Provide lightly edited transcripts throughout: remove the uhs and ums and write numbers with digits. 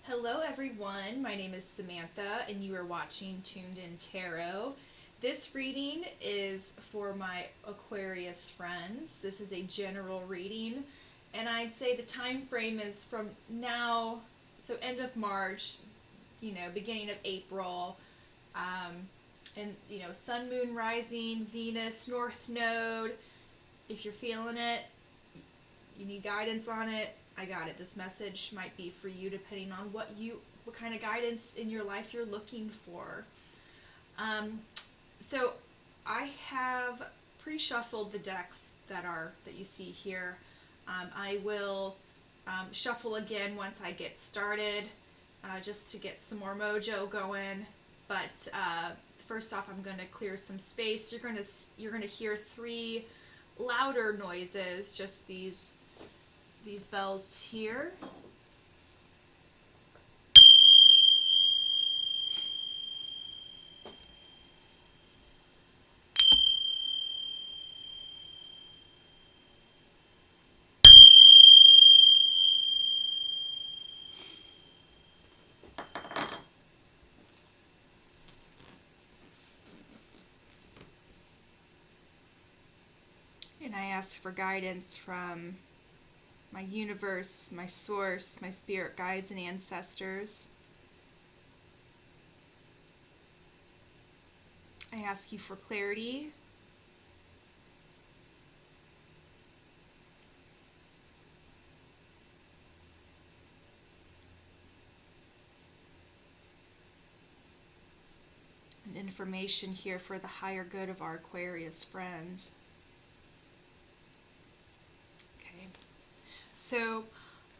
Hello everyone, my name is Samantha and you are watching Tuned In Tarot. This reading is for my Aquarius friends. This is a general reading and I'd say the time frame is from now, so end of March, beginning of April, and Sun, Moon, Rising, Venus, North Node. If you're feeling it, you need guidance on it, I got it. This message might be for you depending on what kind of guidance in your life you're looking for. So I have pre-shuffled the decks that you see here. I will shuffle again once I get started, just to get some more mojo going. But first off, I'm going to clear some space. You're going to hear three louder noises, just these bells here. And I ask for guidance from my universe, my source, my spirit guides and ancestors. I ask you for clarity. And information here for the higher good of our Aquarius friends. Okay. So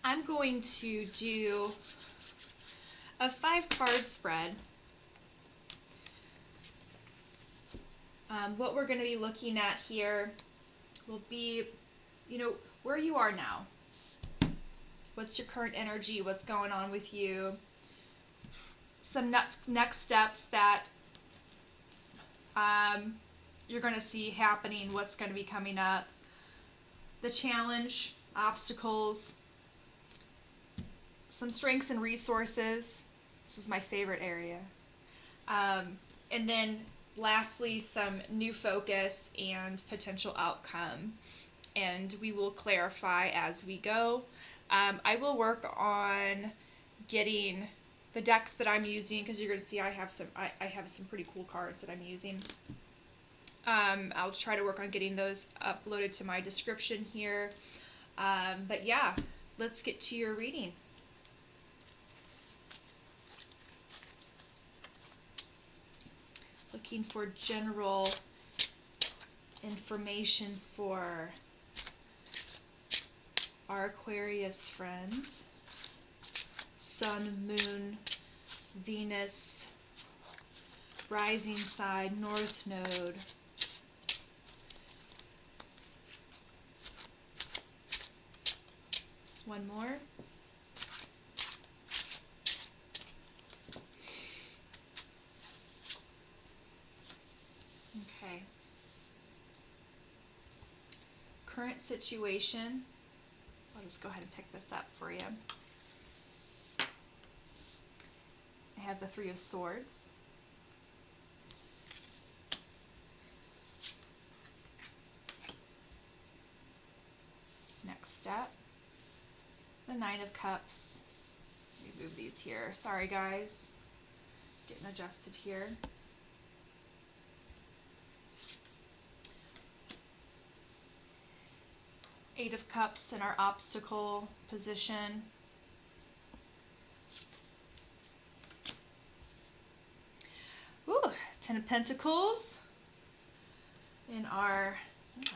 I'm going to do a 5-card spread. What we're going to be looking at here will be, where you are now. What's your current energy? What's going on with you? Some next steps that you're going to see happening. What's going to be coming up? The challenge, obstacles, some strengths and resources. This is my favorite area. And then lastly, some new focus and potential outcome. And we will clarify as we go. I will work on getting the decks that I'm using, because you're going to see I have some pretty cool cards that I'm using. I'll try to work on getting those uploaded to my description here. But yeah, let's get to your reading. Looking for general information for our Aquarius friends. Sun, Moon, Venus, rising side, North Node. One more. Okay. Current situation. I'll just go ahead and pick this up for you. I have the 3 of Swords. Next step, the 9 of Cups. Let me move these here. Sorry guys, getting adjusted here. Eight of Cups in our obstacle position. Ooh, 10 of Pentacles in our,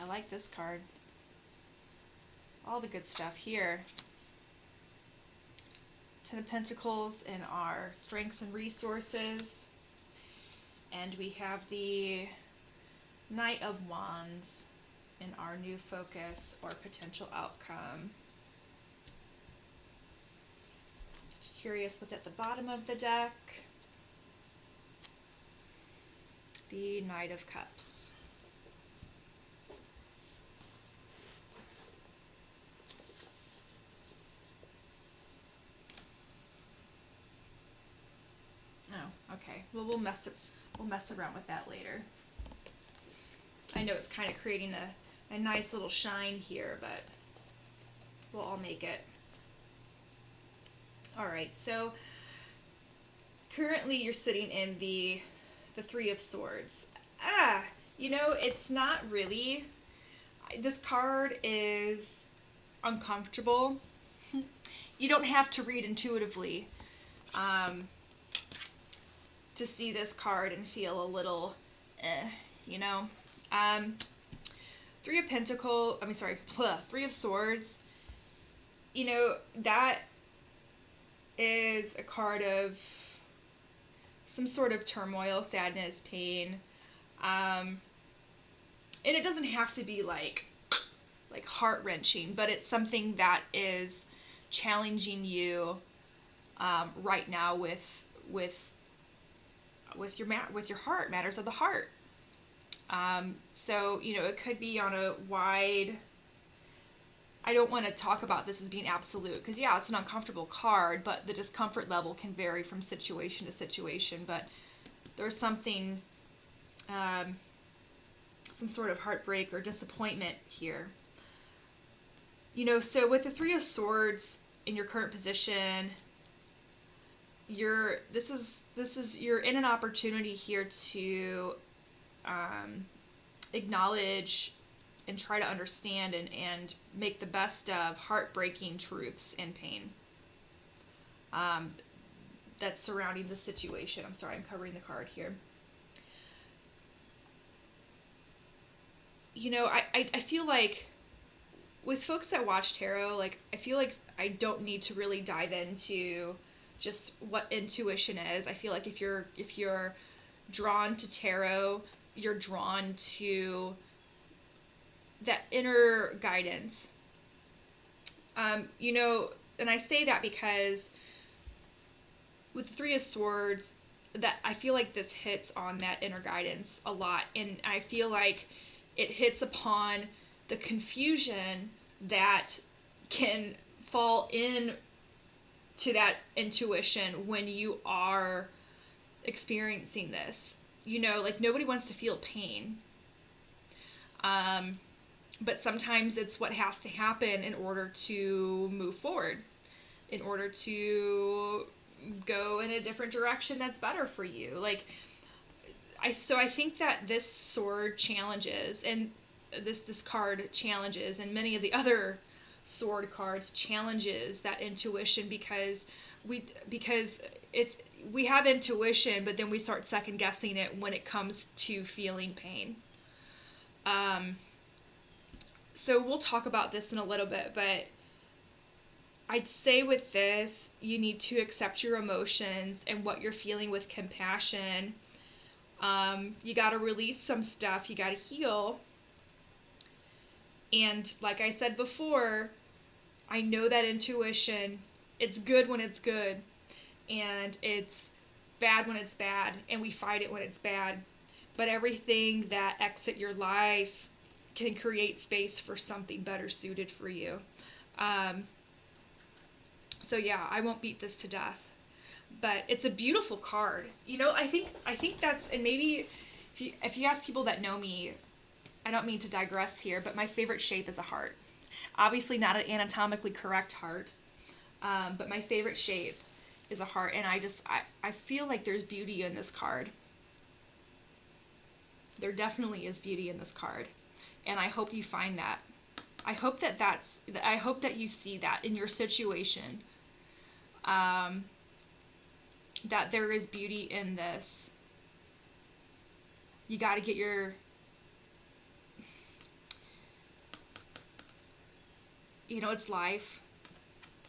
I like this card. All the good stuff here. 10 of Pentacles in our strengths and resources. And we have the Knight of Wands in our new focus or potential outcome. Curious what's at the bottom of the deck. The Knight of Cups. Okay, well, we'll mess around with that later. I know it's kind of creating a nice little shine here, but we'll all make it. All right, so currently you're sitting in the Three of Swords. It's not really. This card is uncomfortable. You don't have to read intuitively to see this card and feel a little, Three of Three of Swords. That is a card of some sort of turmoil, sadness, pain. And it doesn't have to be like heart-wrenching, but it's something that is challenging you right now with your heart, matters of the heart. So it could be on a wide. I don't want to talk about this as being absolute, because it's an uncomfortable card, but the discomfort level can vary from situation to situation. But there's something, some sort of heartbreak or disappointment here. So with the Three of Swords in your current position, you're in an opportunity here to acknowledge and try to understand and make the best of heartbreaking truths and pain that's surrounding the situation. I'm sorry, I'm covering the card here. I feel like with folks that watch tarot, I feel like I don't need to really dive into just what intuition is. I feel like if you're drawn to tarot, you're drawn to that inner guidance. And I say that because with the Three of Swords, that I feel like this hits on that inner guidance a lot, and I feel like it hits upon the confusion that can fall in to that intuition when you are experiencing this. Nobody wants to feel pain. But sometimes it's what has to happen in order to move forward, in order to go in a different direction that's better for you. I think that this sword challenges, and this card challenges, and many of the other sword cards challenges that intuition, because we have intuition, but then we start second guessing it when it comes to feeling pain. So we'll talk about this in a little bit, but I'd say with this, you need to accept your emotions and what you're feeling with compassion. You got to release some stuff. You got to heal. And like I said before, I know that intuition, it's good when it's good, and it's bad when it's bad, and we fight it when it's bad. But everything that exits your life can create space for something better suited for you. So I won't beat this to death, but it's a beautiful card. I think that's, and maybe if you ask people that know me, I don't mean to digress here, but my favorite shape is a heart. Obviously not an anatomically correct heart, but my favorite shape is a heart, and I feel like there's beauty in this card. There definitely is beauty in this card. And I hope you find that. I hope that you see that in your situation. That there is beauty in this. You got to get it's life.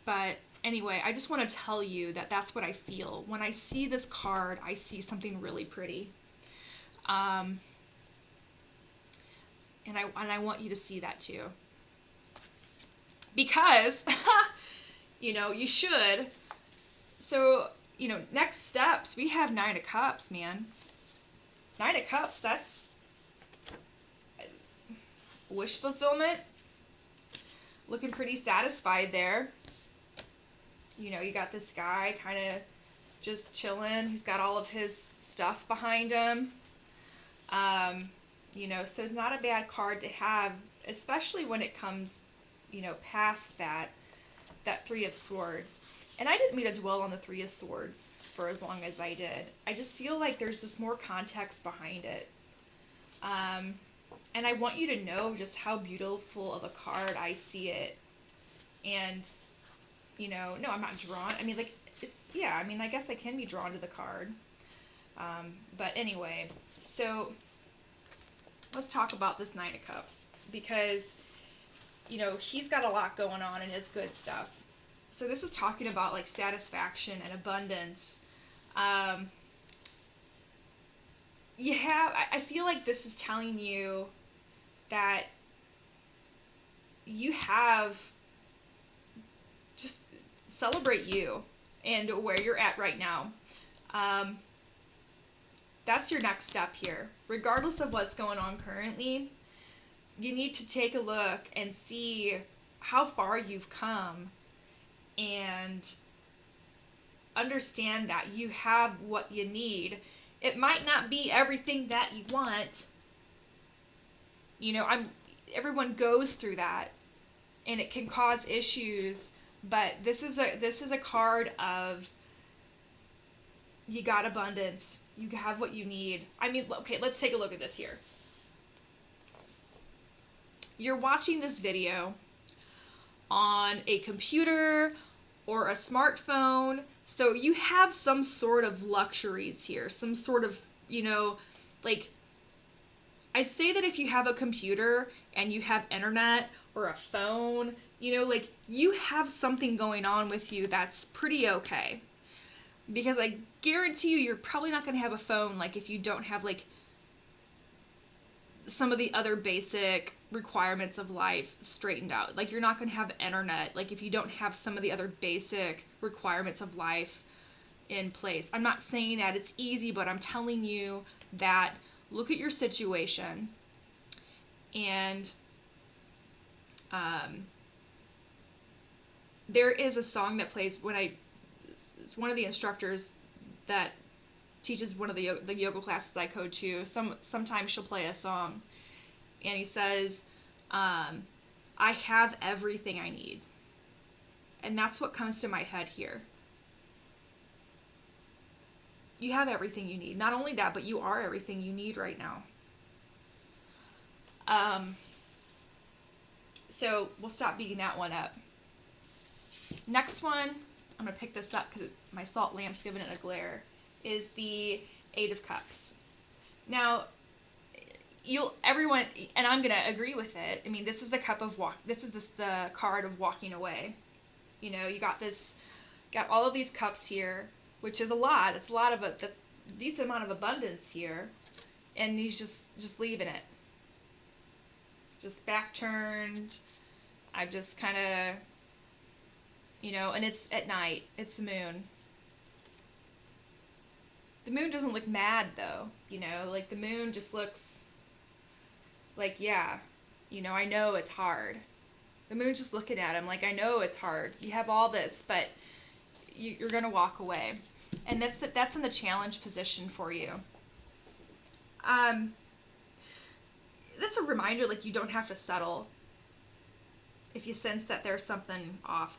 But anyway, I just want to tell you that that's what I feel. When I see this card, I see something really pretty. And I want you to see that too. Because, you should. So, next steps, we have 9 of Cups, man. 9 of Cups, that's wish fulfillment. Looking pretty satisfied there. You got this guy kind of just chilling. He's got all of his stuff behind him. You know, so it's not a bad card to have, especially when it comes, you know, past that Three of Swords. And I didn't mean to dwell on the Three of Swords for as long as I did. I just feel like there's just more context behind it. And I want you to know just how beautiful of a card I see it. And, you know, no, I'm not drawn. I mean, like, it's, yeah, I mean, I guess I can be drawn to the card. But anyway, so let's talk about this Nine of Cups, because, you know, he's got a lot going on and it's good stuff. So this is talking about like satisfaction and abundance. I feel like this is telling you that you have, just celebrate you and where you're at right now. That's your next step here. Regardless of what's going on currently, you need to take a look and see how far you've come and understand that you have what you need. It might not be everything that you want. You know, everyone goes through that and it can cause issues, but this is a card of you got abundance. You have what you need. I mean, okay, let's take a look at this here. You're watching this video on a computer or a smartphone, so you have some sort of luxuries here, some sort of, you know, like, I'd say that if you have a computer and you have internet or a phone, you know, like, you have something going on with you that's pretty okay. Because I guarantee you're probably not going to have a phone, like, if you don't have, like, some of the other basic requirements of life straightened out. Like, you're not going to have internet, like, if you don't have some of the other basic requirements of life in place. I'm not saying that it's easy, but I'm telling you that look at your situation, and there is a song that plays when it's one of the instructors that teaches one of the yoga classes I coach to. Sometimes she'll play a song, and he says, I have everything I need. And that's what comes to my head here. You have everything you need. Not only that, but you are everything you need right now. So we'll stop beating that one up. Next one, I'm going to pick this up because my salt lamp's giving it a glare, is the Eight of Cups. Now, everyone, and I'm going to agree with it. I mean, this is the cup of the card of walking away. You know, you got all of these cups here, which is a lot. It's a lot of a decent amount of abundance here, and he's just leaving it. Just back turned. I've just kind of, you know, and it's at night. It's the moon. The moon doesn't look mad, though, you know, like, the moon just looks like, yeah, you know, I know it's hard. The moon's just looking at him like, I know it's hard. You have all this, but you're going to walk away. And that's in the challenge position for you. That's a reminder, like, you don't have to settle if you sense that there's something off.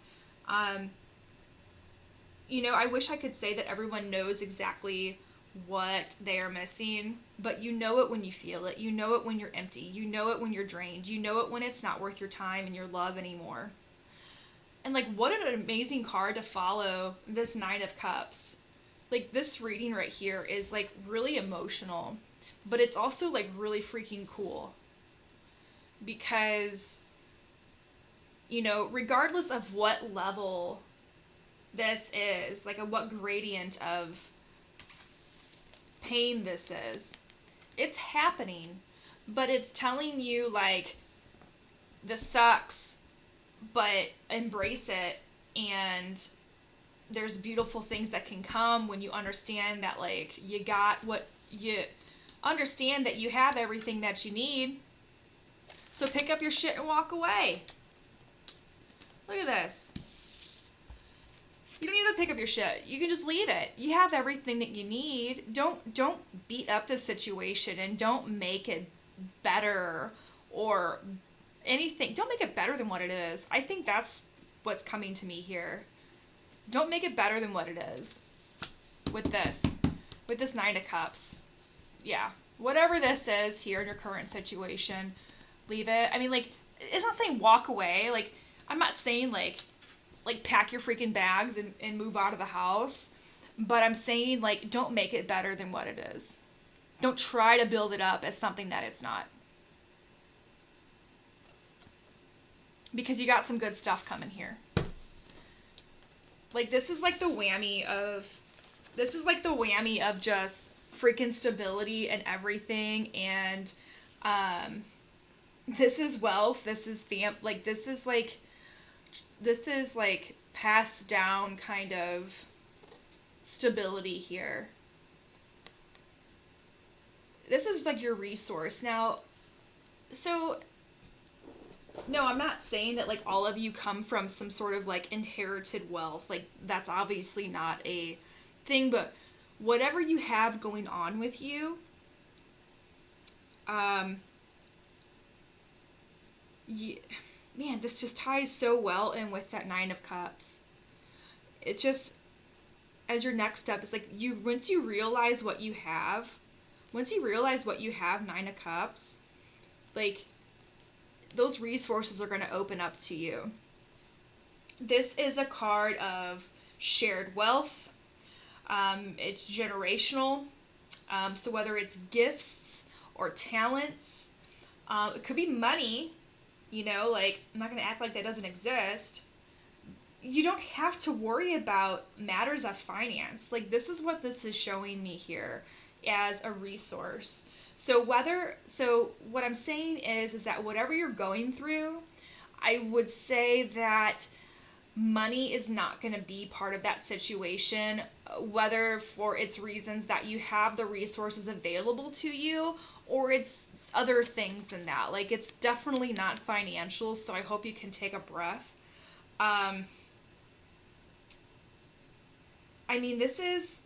You know, I wish I could say that everyone knows exactly what they are missing, but you know it when you feel it. You know it when you're empty. You know it when you're drained. You know it when it's not worth your time and your love anymore. And, like, what an amazing card to follow this Nine of Cups. Like, this reading right here is, like, really emotional, but it's also, like, really freaking cool. Because, you know, regardless of what level this is, like, what gradient of pain this is, it's happening, but it's telling you, like, this sucks, but embrace it, and there's beautiful things that can come when you understand that, like, you got what you understand, that you have everything that you need. So pick up your shit and walk away. Look at this. You don't have to pick up your shit. You can just leave it. You have everything that you need. Don't beat up the situation, and don't make it better or anything. Don't make it better than what it is. I think that's what's coming to me here. Don't make it better than what it is. With this Nine of Cups. Yeah. Whatever this is here in your current situation, leave it. I mean, like, it's not saying walk away. Like, I'm not saying, like pack your freaking bags and move out of the house. But I'm saying, like, don't make it better than what it is. Don't try to build it up as something that it's not. Because you got some good stuff coming here. Like, this is like the whammy of just freaking stability and everything. And this is wealth. This is this is like passed down kind of stability here. This is like your resource. Now, so, no, I'm not saying that like all of you come from some sort of like inherited wealth. Like, that's obviously not a thing, but whatever you have going on with you, man, this just ties so well in with that Nine of Cups. It's just, as your next step, it's like once you realize what you have, Nine of Cups, like, those resources are going to open up to you. This is a card of shared wealth. It's generational. So whether it's gifts or talents, it could be money. You know, like, I'm not going to act like that doesn't exist. You don't have to worry about matters of finance. Like, this is what this is showing me here as a resource. So what I'm saying is that whatever you're going through, I would say that money is not going to be part of that situation, whether for its reasons that you have the resources available to you, or it's other things than that. Like, it's definitely not financial, so I hope you can take a breath. I mean, this is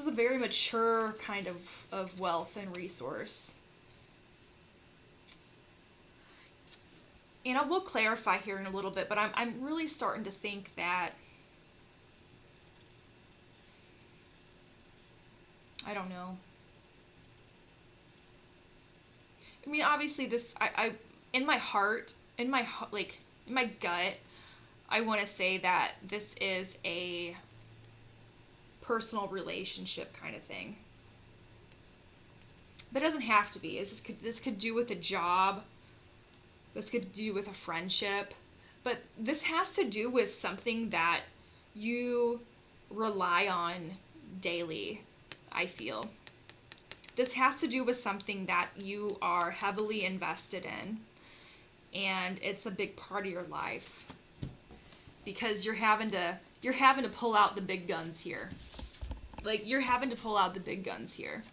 a very mature kind of wealth and resource. And I will clarify here in a little bit, but I'm really starting to think that, I don't know. I mean, obviously this, in my heart, like, in my gut, I want to say that this is a personal relationship kind of thing. But it doesn't have to be. This could do with a job. This could do with a friendship. But this has to do with something that you rely on daily, I feel. This has to do with something that you are heavily invested in. And it's a big part of your life. Because you're having to pull out the big guns here. Like, you're having to pull out the big guns here.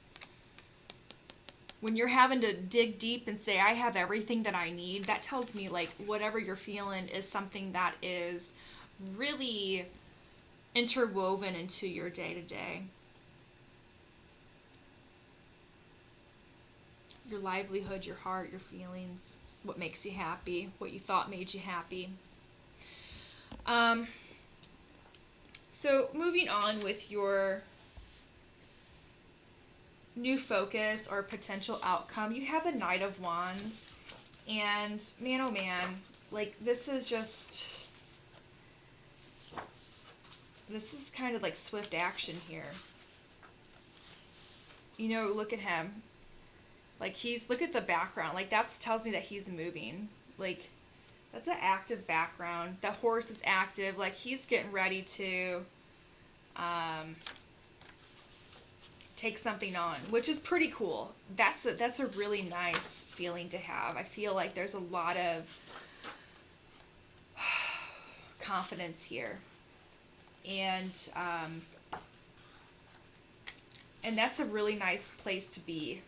When you're having to dig deep and say, I have everything that I need, that tells me, like, whatever you're feeling is something that is really interwoven into your day-to-day. Your livelihood, your heart, your feelings, what makes you happy, what you thought made you happy. So moving on with your new focus or potential outcome, you have the Knight of Wands, and man, oh man, like, this is kind of like swift action here. You know, look at him. Like, look at the background. Like, that tells me that he's moving. Like, that's an active background. The horse is active. Like, he's getting ready to take something on, which is pretty cool. That's a really nice feeling to have. I feel like there's a lot of confidence here. And that's a really nice place to be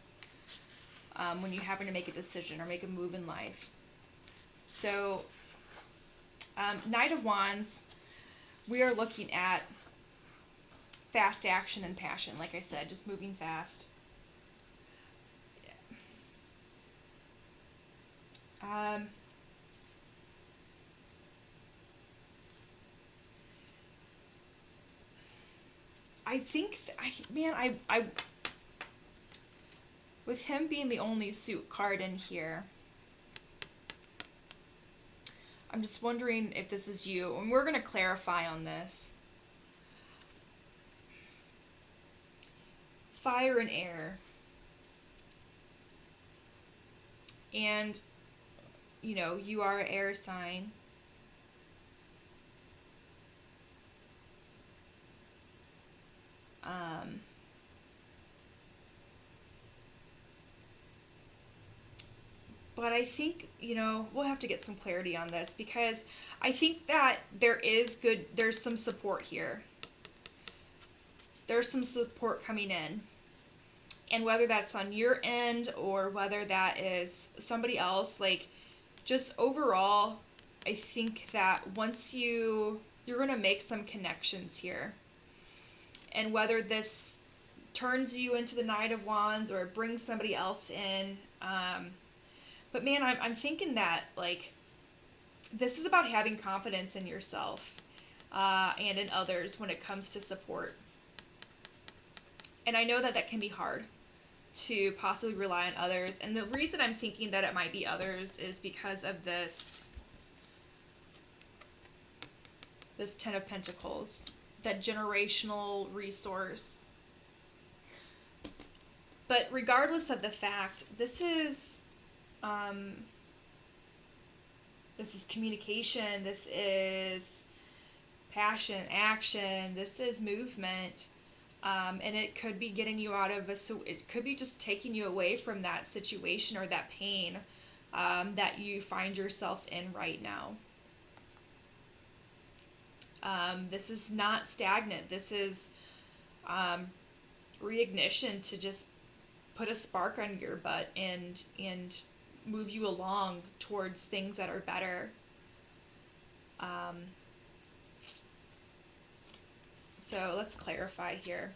when you're having to make a decision or make a move in life. So Knight of Wands, we are looking at fast action and passion, like I said, just moving fast. I think, with him being the only suit card in here, I'm just wondering if this is you, and we're going to clarify on this. It's fire and air. And, you know, you are an air sign. But I think, you know, we'll have to get some clarity on this, because I think that there's some support here. There's some support coming in. And whether that's on your end or whether that is somebody else, like, just overall, I think that once you're going to make some connections here. And whether this turns you into the Knight of Wands or brings somebody else in, but man, I'm thinking that, like, this is about having confidence in yourself and in others when it comes to support. And I know that that can be hard to possibly rely on others. And the reason I'm thinking that it might be others is because of this Ten of Pentacles, that generational resource. But regardless of the fact, this is communication, this is passion, action, this is movement, and it could be getting you out of it could be just taking you away from that situation or that pain that you find yourself in right now. This is not stagnant. This is reignition to just put a spark on your butt and move you along towards things that are better. So let's clarify here.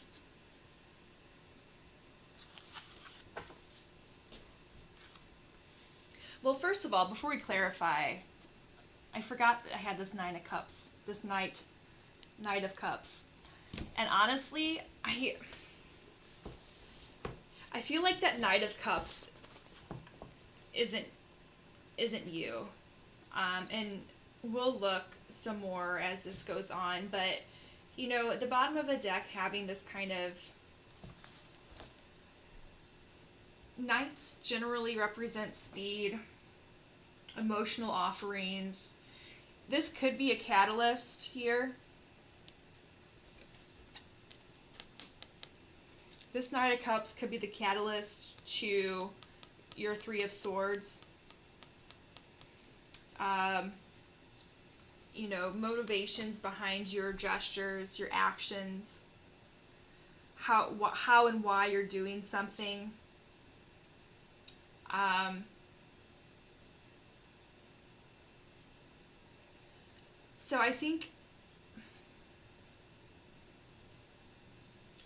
Well, first of all, before we clarify, I forgot that I had this Nine of Cups, this Knight of Cups. And honestly, I feel like that Knight of Cups isn't you. And we'll look some more as this goes on, but you know, at the bottom of the deck having this kind of Knights generally represent speed, emotional offerings. This could be a catalyst here. This Knight of Cups could be the catalyst to your Three of Swords. You know, motivations behind your gestures, your actions, how and why you're doing something. So I think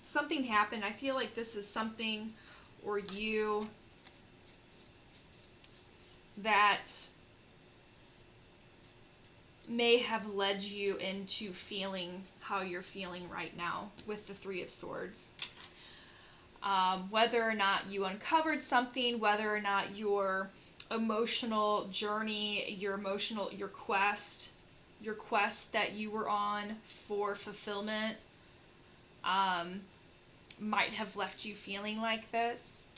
something happened. I feel like this is something or you that may have led you into feeling how you're feeling right now with the Three of Swords. Whether or not you uncovered something, whether or not your emotional journey, your quest that you were on for fulfillment might have left you feeling like this.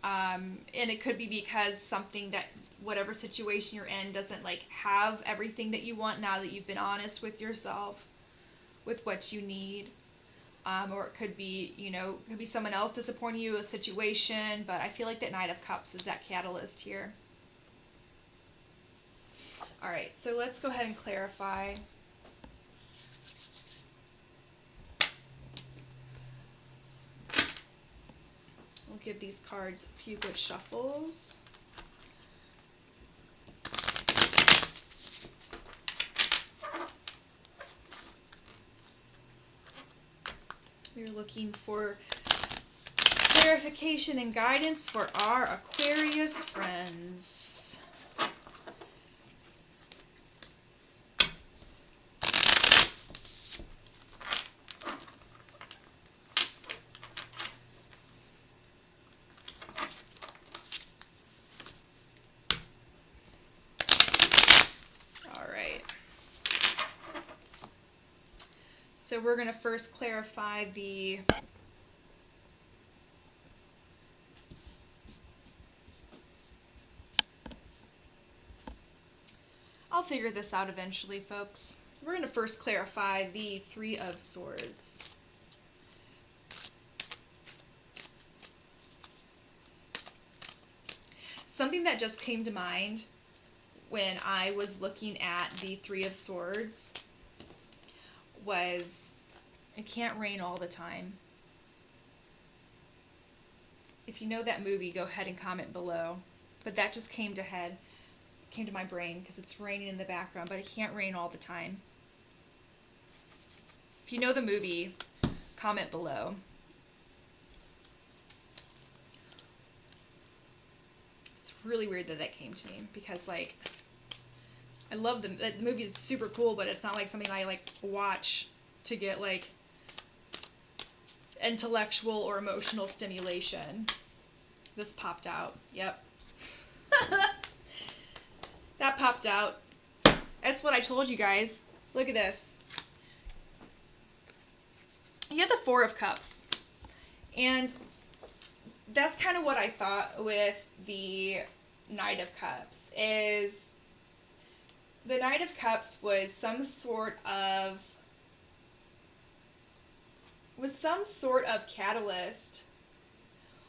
And it could be because whatever situation you're in doesn't like have everything that you want now that you've been honest with yourself with what you need. Or it could be, you know, it could be someone else disappointing you, a situation, but I feel like that Knight of Cups is that catalyst here. All right, so let's go ahead and clarify. We'll give these cards a few good shuffles. looking for clarification and guidance for our Aquarius friends. So we're going to first clarify the I'll figure this out eventually, folks. We're going to first clarify the Three of Swords. Something that just came to mind when I was looking at the Three of Swords was, it can't rain all the time. If you know that movie, go ahead and comment below. But that just came to my brain because it's raining in the background, but it can't rain all the time. If you know the movie, comment below. It's really weird that that came to me because, like, I love the movie is super cool, but it's not like something I like watch to get like intellectual or emotional stimulation. This popped out. Yep. That popped out. That's what I told you guys. Look at this. You have the Four of Cups. And that's kind of what I thought with the Knight of Cups is the Knight of Cups was some sort of catalyst.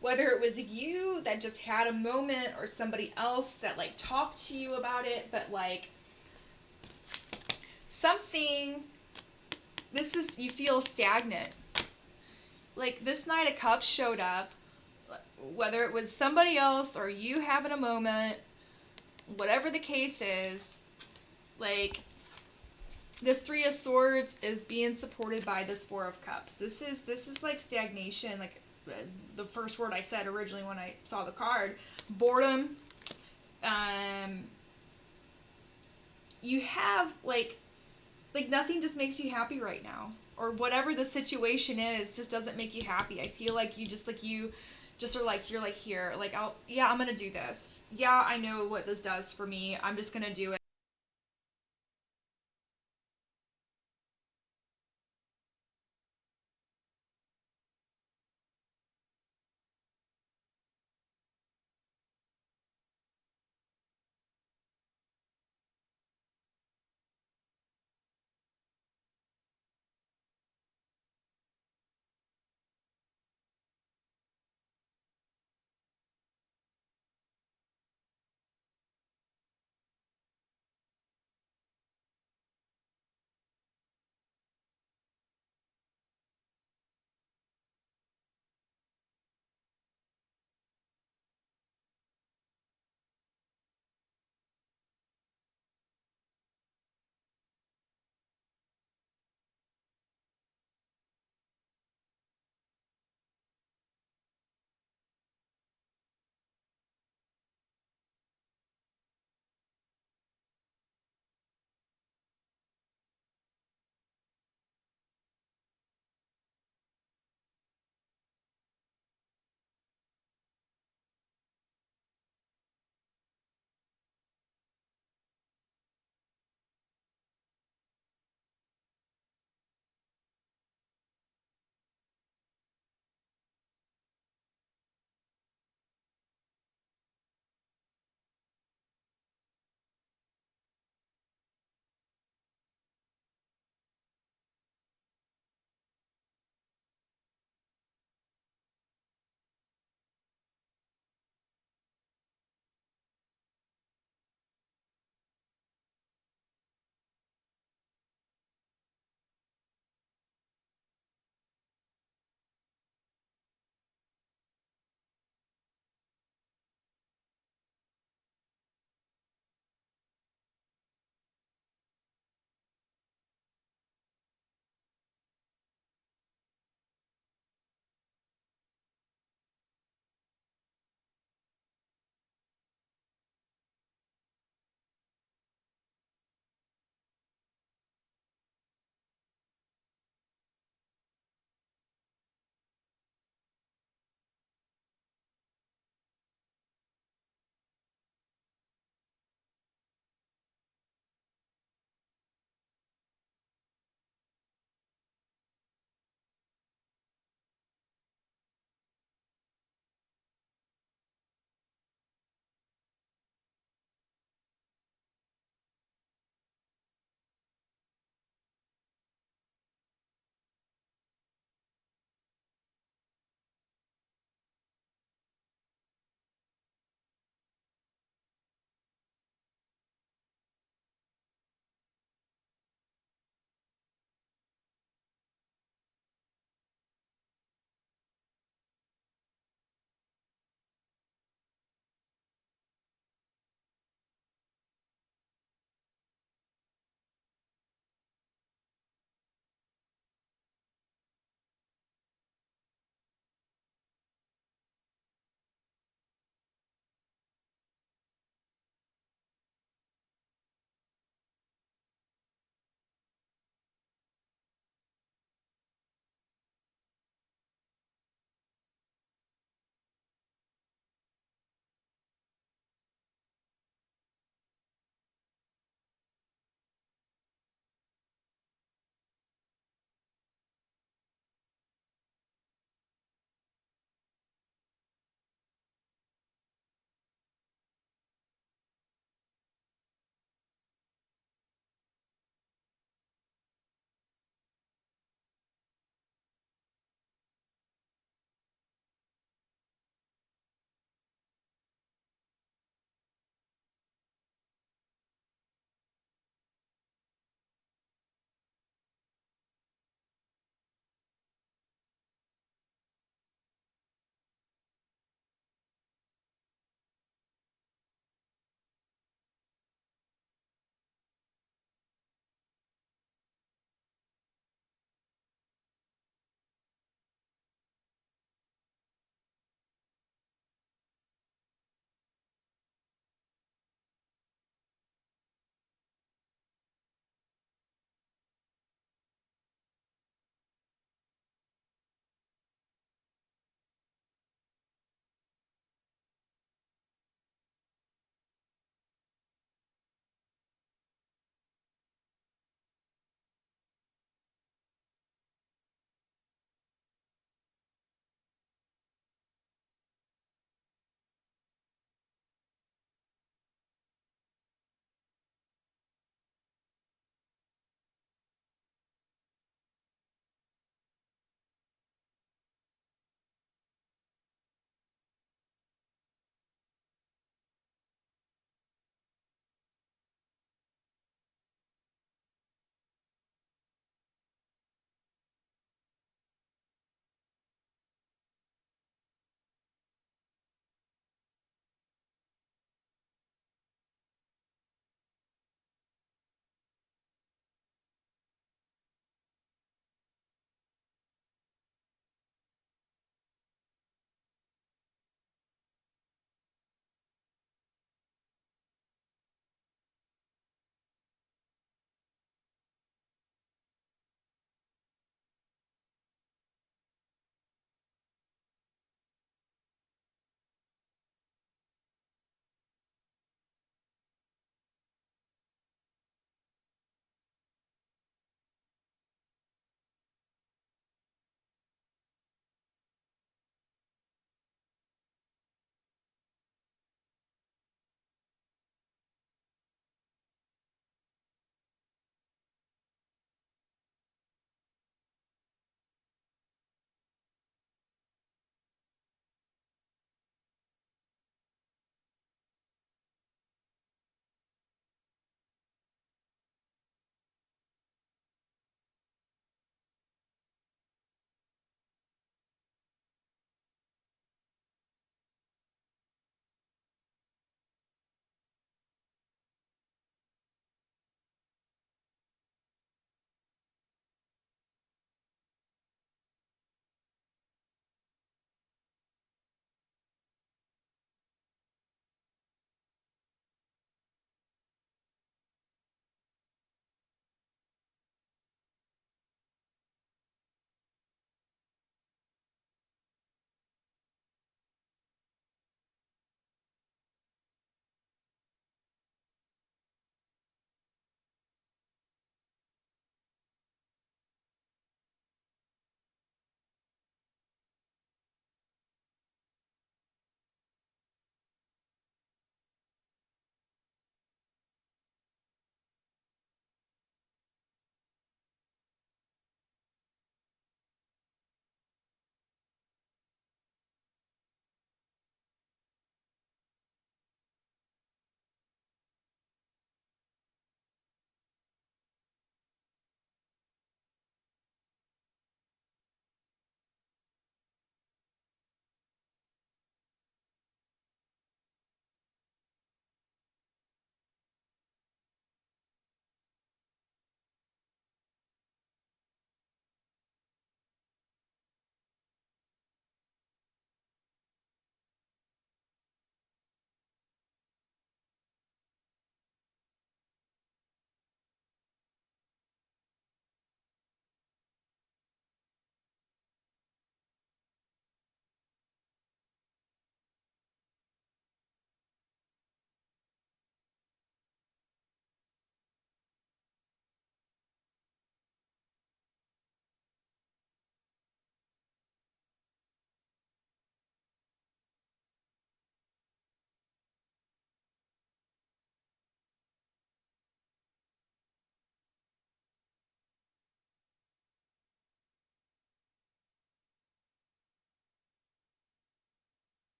Whether it was you that just had a moment or somebody else that like talked to you about it, but like something, you feel stagnant. Like this Knight of Cups showed up, whether it was somebody else or you having a moment, whatever the case is, like this Three of Swords is being supported by this Four of Cups. This is like stagnation, like the first word I said originally when I saw the card. Boredom. You have like nothing just makes you happy right now, or whatever the situation is just doesn't make you happy. I feel like you just are like, you're like, here, like I'm gonna do this. Yeah, I know what this does for me. I'm just gonna do it.